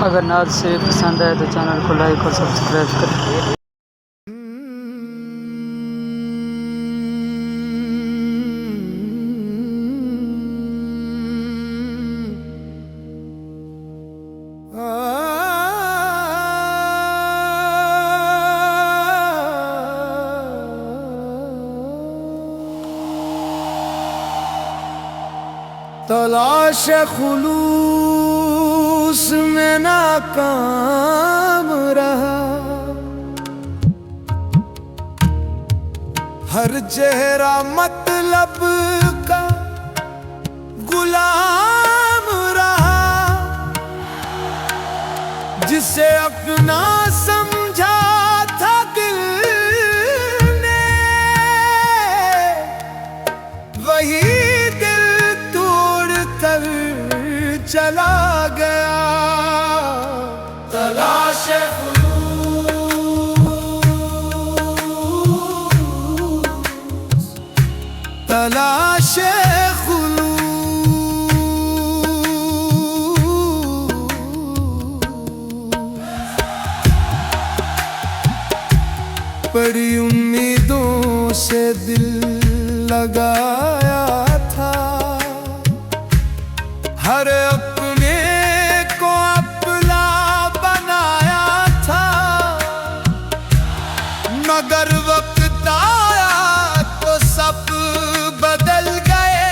अगर नाच से पसंद आए तो चैनल को लाइक और सब्सक्राइब करें। तलाश खुलूस में नाकाम रहा, हर चेहरा मतलब का गुलाम रहा, जिसे अपना समझा था दिल ने वही चला गया। तलाश खुलूस, तलाश खुलूस, बड़ी उम्मीदों से दिल लगाया था, हर अपने को अपना बनाया था, मगर वक्त आया तो सब बदल गए,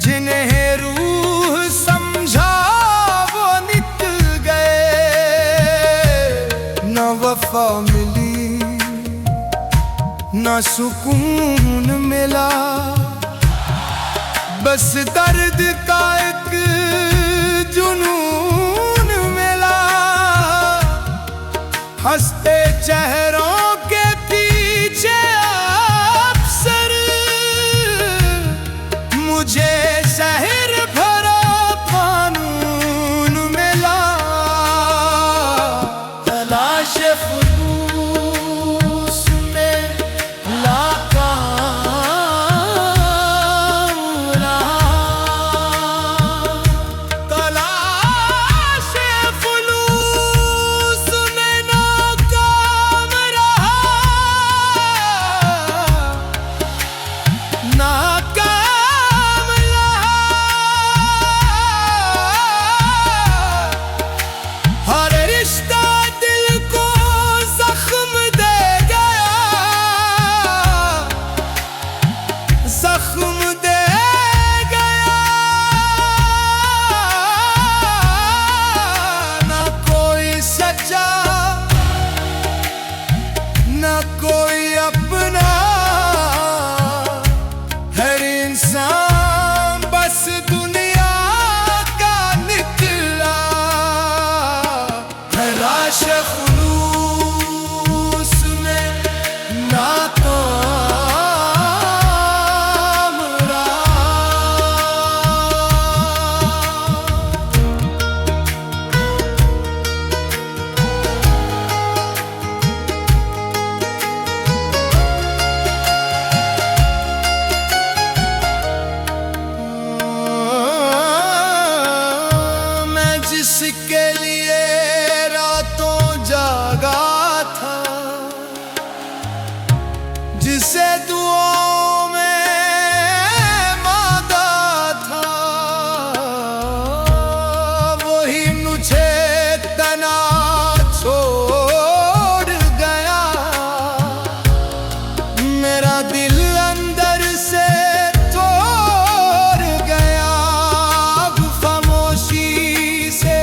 जिन्हें रूह समझा वो निकल गए। न वफा मिली न सुकून मिला, बस दर्द का एक जुनून मिला, हंसते चेहरों के पीछे अक्सर मुझे शहर भरा कानून मिला। तलाश खुलूस में कोई अपना, हर इंसान बस दुनिया का निकला। तलाश खुलूस में नाकाम रहा। जिसके लिए रातों जागा था, जिसे दुआओं में मांगा था, वही मुझे तना छोड़ गया। मेरा दिल अंदर से तोड़ गया, खामोशी से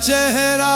चेहरा